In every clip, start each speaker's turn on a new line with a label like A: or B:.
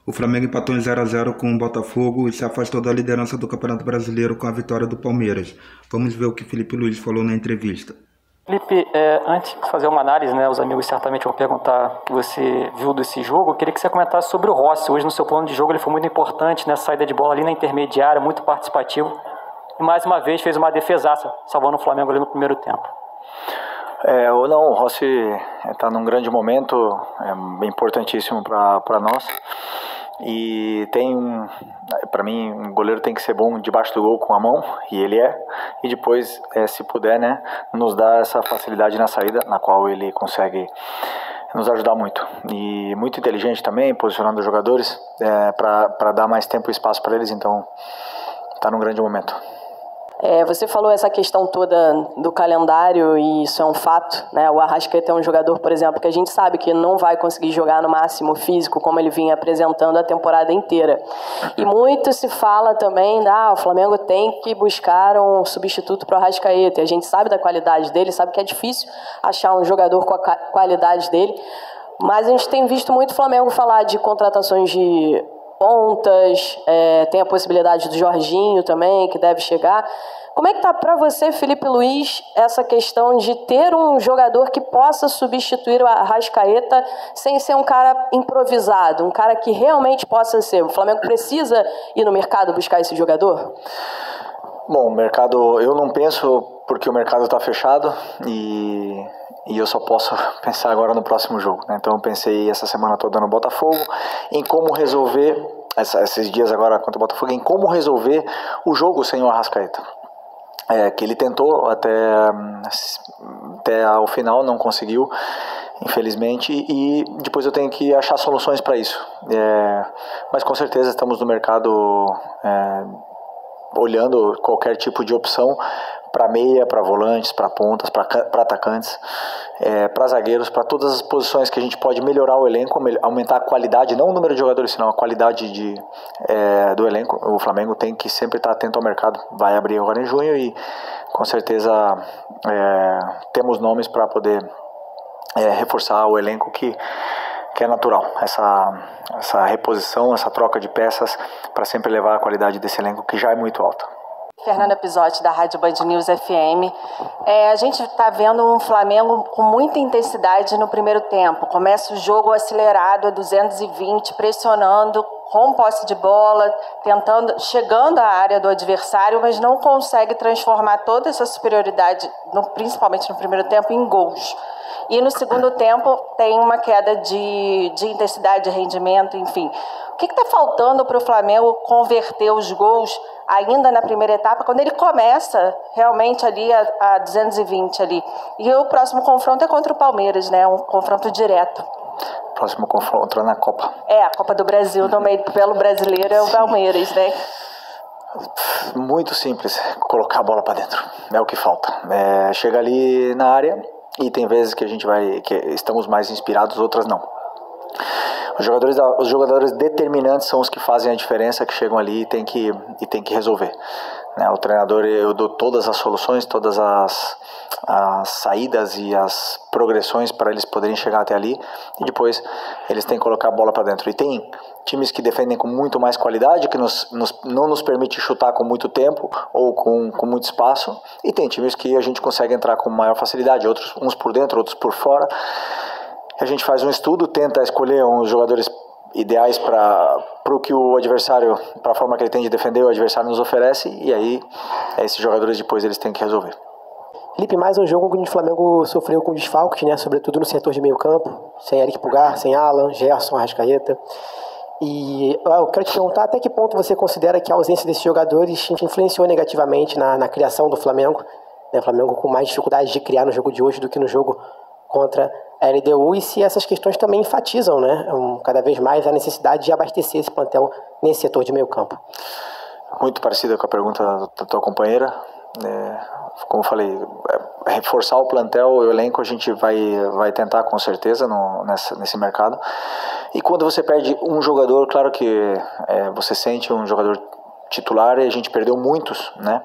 A: O Flamengo empatou em 0 a 0 com o Botafogo e se afastou da liderança do Campeonato Brasileiro com a vitória do Palmeiras. Vamos ver o que Felipe Luiz falou na entrevista.
B: Felipe, antes de fazer uma análise, né, os amigos certamente vão perguntar o que você viu desse jogo. Eu queria que você comentasse sobre o Rossi. Hoje no seu plano de jogo ele foi muito importante nessa saída de bola ali na intermediária, muito participativo. E mais uma vez fez uma defesaça, salvando o Flamengo ali no primeiro tempo.
C: O Rossi está num grande momento, é importantíssimo para nós. E para mim, um goleiro tem que ser bom debaixo do gol com a mão, e ele é. E depois, se puder, né, nos dá essa facilidade na saída, na qual ele consegue nos ajudar muito. E muito inteligente também, posicionando os jogadores para dar mais tempo e espaço para eles, então está num grande momento.
D: Você falou essa questão toda do calendário e isso é um fato, né? O Arrascaeta é um jogador, por exemplo, que a gente sabe que não vai conseguir jogar no máximo físico como ele vinha apresentando a temporada inteira. E muito se fala também, o Flamengo tem que buscar um substituto para o Arrascaeta. E a gente sabe da qualidade dele, sabe que é difícil achar um jogador com a qualidade dele. Mas a gente tem visto muito o Flamengo falar de contratações de pontas, tem a possibilidade do Jorginho também, que deve chegar. Como é que está para você, Felipe Luiz, essa questão de ter um jogador que possa substituir o Arrascaeta sem ser um cara improvisado, um cara que realmente possa ser? O Flamengo precisa ir no mercado buscar esse jogador?
C: Bom, o mercado, eu não penso, porque o mercado está fechado e eu só posso pensar agora no próximo jogo, né? Então eu pensei essa semana toda no Botafogo, em como resolver, esses dias agora contra o Botafogo, em como resolver o jogo sem o Arrascaeta. Que ele tentou até ao final, não conseguiu, infelizmente, e depois eu tenho que achar soluções para isso. Mas com certeza estamos no mercado olhando qualquer tipo de opção para meia, para volantes, para pontas, para atacantes, para zagueiros, para todas as posições que a gente pode melhorar o elenco, aumentar a qualidade, não o número de jogadores, senão a qualidade do elenco. O Flamengo tem que sempre estar atento ao mercado. Vai abrir agora em junho e com certeza temos nomes para poder reforçar o elenco que é natural, essa reposição, essa troca de peças para sempre levar a qualidade desse elenco que já é muito alta.
E: Fernanda Pisotti, da Rádio Band News FM. A gente está vendo um Flamengo com muita intensidade no primeiro tempo. Começa o jogo acelerado a 220, pressionando, com posse de bola, chegando à área do adversário, mas não consegue transformar toda essa superioridade, principalmente no primeiro tempo, em gols. E no segundo tempo tem uma queda de intensidade, de rendimento, enfim. O que está faltando para o Flamengo converter os gols ainda na primeira etapa, quando ele começa realmente ali a 220 ali? E o próximo confronto é contra o Palmeiras, né? Um confronto direto.
C: Próximo confronto é na Copa.
E: A Copa do Brasil, também pelo brasileiro, é o Palmeiras, né?
C: Muito simples, colocar a bola para dentro. É o que falta. Chega ali na área e tem vezes que estamos mais inspirados, outras não. Os jogadores determinantes são os que fazem a diferença, que chegam ali e tem que resolver. O treinador, eu dou todas as soluções, todas as saídas e as progressões para eles poderem chegar até ali, e depois eles têm que colocar a bola para dentro. E tem times que defendem com muito mais qualidade, que não nos permite chutar com muito tempo ou com muito espaço, e tem times que a gente consegue entrar com maior facilidade, uns por dentro, outros por fora. A gente faz um estudo, tenta escolher uns jogadores ideais para o que o adversário, para a forma que ele tem de defender, o adversário nos oferece, e aí esses jogadores depois eles têm que resolver.
F: Felipe, mais um jogo onde o Flamengo sofreu com desfalques, né? Sobretudo no setor de meio campo, sem Eric Pulgar, sem Alan, Gerson, Arrascaeta. E eu quero te perguntar até que ponto você considera que a ausência desses jogadores influenciou negativamente na criação do Flamengo, né? O Flamengo com mais dificuldade de criar no jogo de hoje do que no jogo contra a LDU, e se essas questões também enfatizam, né, cada vez mais a necessidade de abastecer esse plantel nesse setor de meio campo. Muito parecida com a pergunta da tua companheira. Como eu falei, reforçar o plantel, o elenco, a gente vai tentar com certeza nesse mercado. E quando você perde um jogador, claro que você sente um jogador titular, e a gente perdeu muitos, né?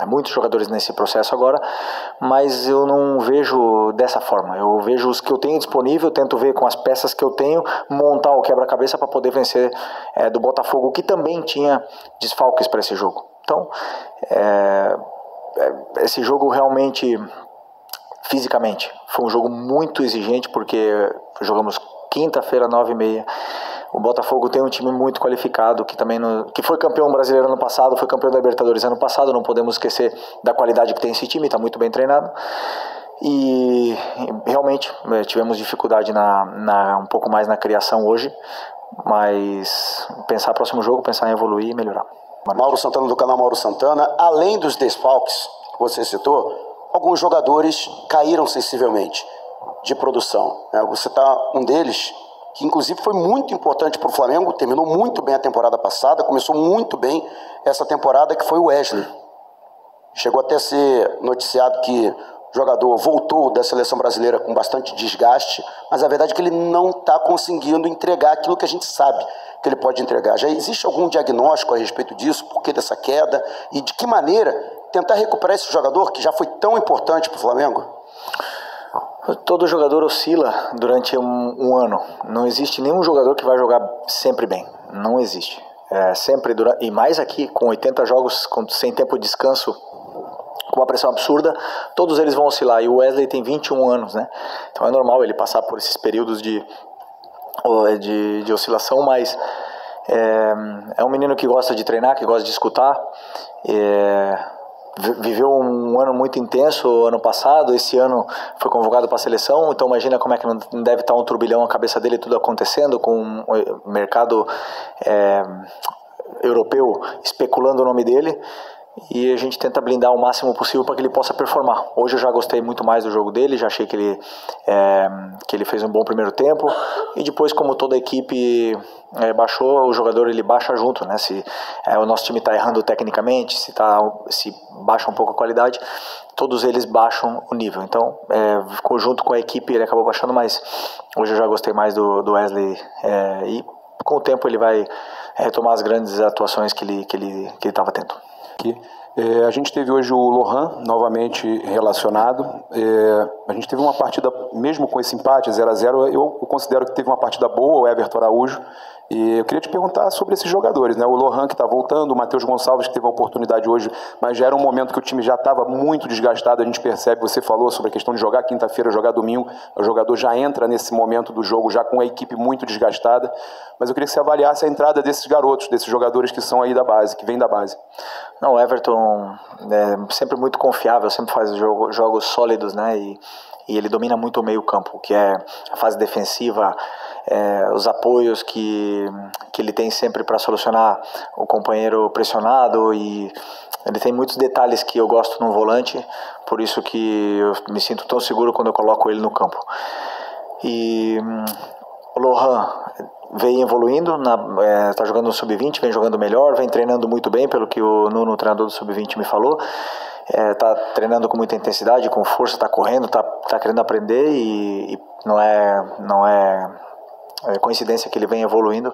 C: muitos jogadores nesse processo agora, mas eu não vejo dessa forma. Eu vejo os que eu tenho disponível, tento ver com as peças que eu tenho, montar o quebra-cabeça para poder vencer do Botafogo, que também tinha desfalques para esse jogo. Então, esse jogo realmente, fisicamente, foi um jogo muito exigente, porque jogamos quinta-feira, 9h30. O Botafogo tem um time muito qualificado, que foi campeão brasileiro ano passado, foi campeão da Libertadores ano passado, não podemos esquecer da qualidade que tem esse time, está muito bem treinado. E realmente tivemos dificuldade um pouco mais na criação hoje, mas pensar no próximo jogo, pensar em evoluir e melhorar.
G: Mauro Santana, do canal Mauro Santana. Além dos desfalques que você citou, alguns jogadores caíram sensivelmente de produção. Você está um deles, que inclusive foi muito importante para o Flamengo, terminou muito bem a temporada passada, começou muito bem essa temporada, que foi o Wesley. Chegou até a ser noticiado que o jogador voltou da seleção brasileira com bastante desgaste, mas a verdade é que ele não está conseguindo entregar aquilo que a gente sabe que ele pode entregar. Já existe algum diagnóstico a respeito disso, por que dessa queda, e de que maneira tentar recuperar esse jogador que já foi tão importante para o Flamengo?
C: Todo jogador oscila durante um ano. Não existe nenhum jogador que vai jogar sempre bem. Não existe. E mais aqui, com 80 jogos sem tempo de descanso, com uma pressão absurda, todos eles vão oscilar. E o Wesley tem 21 anos, né? Então é normal ele passar por esses períodos de oscilação, mas é um menino que gosta de treinar, que gosta de escutar. Viveu um ano muito intenso ano passado, esse ano foi convocado para a seleção, então imagina como é que não deve estar um turbilhão na cabeça dele, tudo acontecendo, com o mercado europeu especulando o nome dele, e a gente tenta blindar o máximo possível para que ele possa performar. Hoje eu já gostei muito mais do jogo dele, já achei que ele fez um bom primeiro tempo, e depois, como toda a equipe baixou, o jogador ele baixa junto, né? Se o nosso time está errando tecnicamente, se baixa um pouco a qualidade, todos eles baixam o nível. Então, ficou junto com a equipe, ele acabou baixando, mas hoje eu já gostei mais do Wesley, e com o tempo ele vai retomar as grandes atuações que ele estava tendo.
H: A gente teve hoje o Lohan novamente relacionado. A gente teve uma partida, mesmo com esse empate 0-0, eu considero que teve uma partida boa, o Everton Araújo. E eu queria te perguntar sobre esses jogadores, né? O Lohan, que está voltando, o Matheus Gonçalves, que teve a oportunidade hoje, mas já era um momento que o time já estava muito desgastado, a gente percebe, você falou sobre a questão de jogar quinta-feira, jogar domingo, o jogador já entra nesse momento do jogo, já com a equipe muito desgastada, mas eu queria que você avaliasse a entrada desses garotos, desses jogadores que são aí da base, que vêm da base.
C: Não, o Everton é sempre muito confiável, sempre faz jogos sólidos, né? E ele domina muito o meio campo, que é a fase defensiva, os apoios que ele tem sempre para solucionar o companheiro pressionado, e ele tem muitos detalhes que eu gosto no volante, por isso que eu me sinto tão seguro quando eu coloco ele no campo. E o Lohan vem evoluindo, está jogando no Sub-20, vem jogando melhor, vem treinando muito bem, pelo que o Nuno, o treinador do Sub-20, me falou. Está treinando com muita intensidade, com força, está correndo, está querendo aprender, e não é coincidência que ele vem evoluindo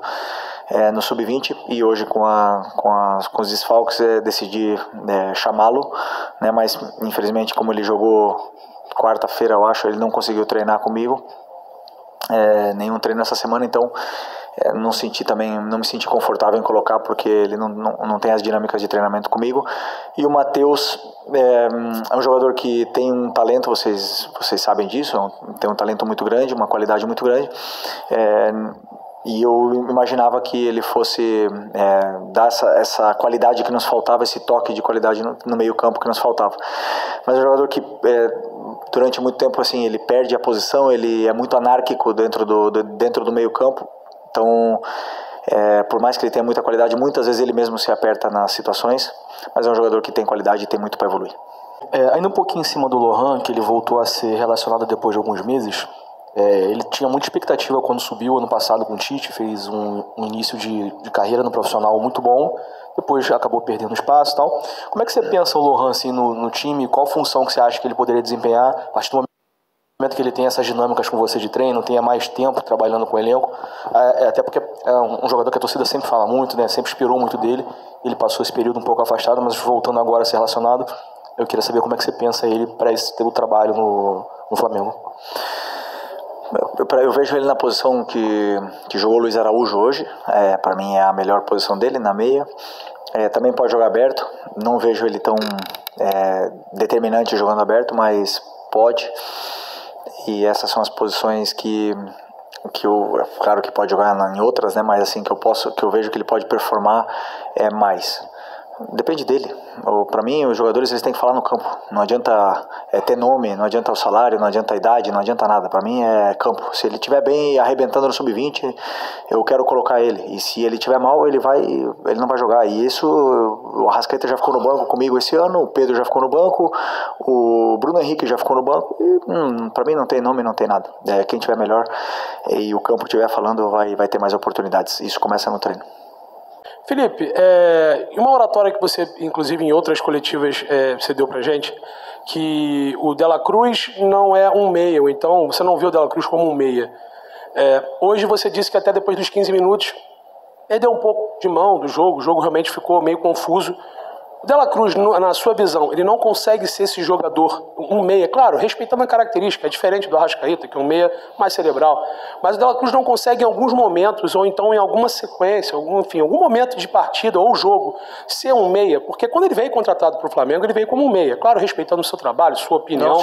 C: no Sub-20, e hoje com os desfalques decidi chamá-lo, né, mas infelizmente, como ele jogou quarta-feira, eu acho, ele não conseguiu treinar comigo, nenhum treino essa semana, então não me senti confortável em colocar, porque ele não tem as dinâmicas de treinamento comigo. E o Matheus é um jogador que tem um talento, vocês sabem disso, tem um talento muito grande, uma qualidade muito grande, e eu imaginava que ele fosse dar essa qualidade que nos faltava, esse toque de qualidade no meio campo que nos faltava. Mas é um jogador que durante muito tempo assim, ele perde a posição, ele é muito anárquico dentro do meio campo. Então, por mais que ele tenha muita qualidade, muitas vezes ele mesmo se aperta nas situações, mas é um jogador que tem qualidade e tem muito para evoluir.
I: Ainda um pouquinho em cima do Lohan, que ele voltou a ser relacionado depois de alguns meses, ele tinha muita expectativa quando subiu ano passado com o Tite, fez um início de carreira no profissional muito bom, depois acabou perdendo espaço e tal. Como é que você pensa o Lohan assim, no time? Qual função que você acha que ele poderia desempenhar a partir do momento que ele tem essas dinâmicas com você de treino, tenha mais tempo trabalhando com o elenco, até porque é um jogador que a torcida sempre fala muito, né? Sempre esperou muito dele. Ele passou esse período um pouco afastado, mas voltando agora a ser relacionado, eu queria saber como é que você pensa ele para esse teu trabalho no Flamengo.
C: Eu vejo ele na posição que jogou o Luiz Araújo hoje. Para mim é a melhor posição dele, na meia. Também pode jogar aberto. Não vejo ele tão determinante jogando aberto, mas pode. E essas são as posições que claro que pode jogar em outras, né? Mas assim que eu vejo que ele pode performar mais. Depende dele. Para mim, os jogadores eles têm que falar no campo. Não adianta ter nome, não adianta o salário, não adianta a idade, não adianta nada. Para mim é campo. Se ele estiver bem arrebentando no sub-20, eu quero colocar ele. E se ele estiver mal, ele não vai jogar. E isso, o Arrascaeta já ficou no banco comigo esse ano, o Pedro já ficou no banco, o Bruno Henrique já ficou no banco. E para mim não tem nome, não tem nada. Quem tiver melhor e o campo estiver falando vai ter mais oportunidades. Isso começa no treino.
J: Felipe, uma oratória que você, inclusive em outras coletivas, você deu pra gente, que o De La Cruz não é um meia, ou então você não viu o De La Cruz como um meia. Hoje você disse que até depois dos 15 minutos ele deu um pouco de mão do jogo, o jogo realmente ficou meio confuso. O De La Cruz, na sua visão, ele não consegue ser esse jogador, um meia, claro, respeitando a característica, é diferente do Arrascaeta, que é um meia mais cerebral, mas o De La Cruz não consegue em alguns momentos, ou então em alguma sequência, algum momento de partida ou jogo, ser um meia, porque quando ele veio contratado para o Flamengo, ele veio como um meia, claro, respeitando o seu trabalho, sua opinião,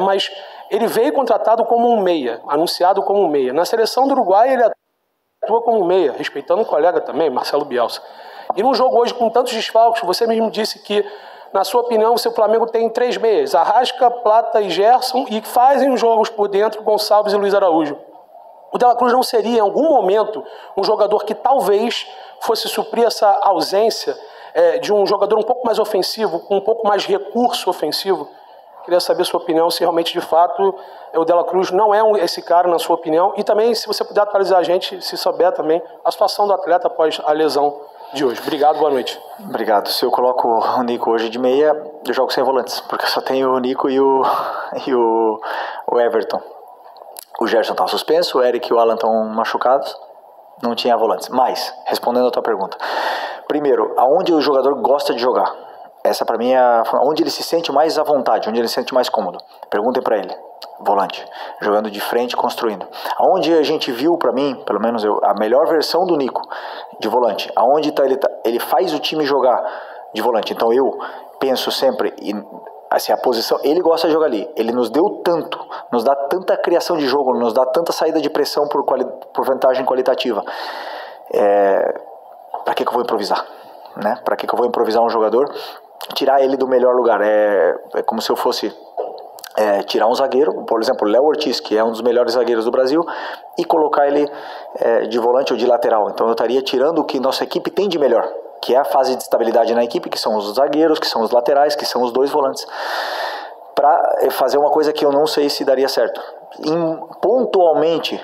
J: mas ele veio contratado como um meia, anunciado como um meia. Na seleção do Uruguai, ele atua como um meia, respeitando um colega também, Marcelo Bielsa. E num jogo hoje com tantos desfalques, você mesmo disse que, na sua opinião, o seu Flamengo tem 3 meias, Arrasca, Plata e Gerson, e que fazem os jogos por dentro Gonçalves e Luiz Araújo. O De La Cruz não seria, em algum momento, um jogador que talvez fosse suprir essa ausência de um jogador um pouco mais ofensivo, com um pouco mais recurso ofensivo? Queria saber a sua opinião, se realmente, de fato, o De La Cruz não é esse cara, na sua opinião, e também, se você puder atualizar a gente, se souber também, a situação do atleta após a lesão de hoje. Obrigado, boa noite.
C: Obrigado. Se eu coloco o Nico hoje de meia, eu jogo sem volantes, porque eu só tenho o Nico e o Everton. O Gerson está suspenso, o Eric e o Alan estão machucados, não tinha volantes. Mas, respondendo a tua pergunta, primeiro, aonde o jogador gosta de jogar? Essa para mim é onde ele se sente mais à vontade, onde ele se sente mais cômodo. Perguntem para ele. Volante, jogando de frente, construindo. Aonde a gente viu, para mim, pelo menos a melhor versão do Nico de volante, aonde ele faz o time jogar de volante. Então eu penso sempre, assim, a posição, ele gosta de jogar ali, ele nos deu tanto, nos dá tanta criação de jogo, nos dá tanta saída de pressão por vantagem qualitativa. Para que eu vou improvisar? Né? Para que eu vou improvisar um jogador? Tirar ele do melhor lugar. É como se eu fosse tirar um zagueiro, por exemplo, o Léo Ortiz, que é um dos melhores zagueiros do Brasil, e colocar ele de volante ou de lateral. Então eu estaria tirando o que nossa equipe tem de melhor, que é a fase de estabilidade na equipe, que são os zagueiros, que são os laterais, que são os 2 volantes, para fazer uma coisa que eu não sei se daria certo. Pontualmente,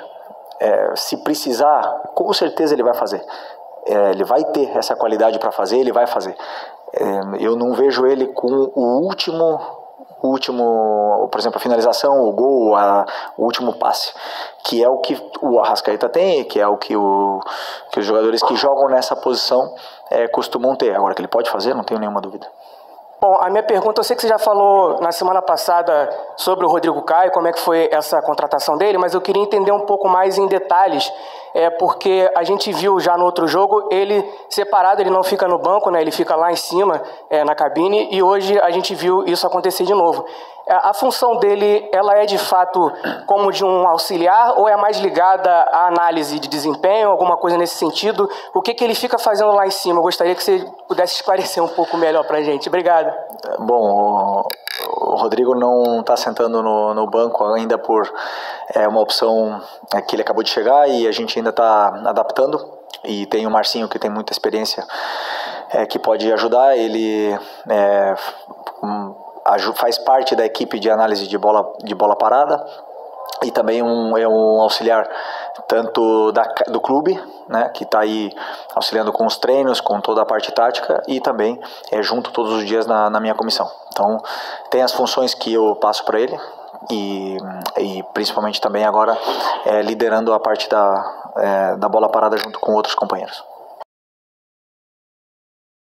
C: se precisar, com certeza ele vai fazer. Ele vai ter essa qualidade para fazer, ele vai fazer. Eu não vejo ele com o último, por exemplo, a finalização, o gol, o último passe, que é o que o Arrascaeta tem, que é o que os jogadores que jogam nessa posição costumam ter. Agora, que ele pode fazer, não tenho nenhuma dúvida.
K: Bom, a minha pergunta, eu sei que você já falou na semana passada sobre o Rodrigo Caio, como é que foi essa contratação dele, mas eu queria entender um pouco mais em detalhes, porque a gente viu já no outro jogo ele separado, ele não fica no banco, né, ele fica lá em cima na cabine, e hoje a gente viu isso acontecer de novo. A função dele, ela é de fato como de um auxiliar ou é mais ligada à análise de desempenho, alguma coisa nesse sentido? O que ele fica fazendo lá em cima? Eu gostaria que você pudesse esclarecer um pouco melhor para a gente. Obrigado.
C: Bom, o Rodrigo não está sentando no banco ainda por uma opção que ele acabou de chegar e a gente ainda está adaptando. E tem o Marcinho, que tem muita experiência, que pode ajudar. Ele faz parte da equipe de análise de bola parada e também é um auxiliar tanto do clube, né, que está aí auxiliando com os treinos, com toda a parte tática, e também junto todos os dias na minha comissão. Então tem as funções que eu passo para ele, e principalmente também agora liderando a parte da bola parada junto com outros companheiros.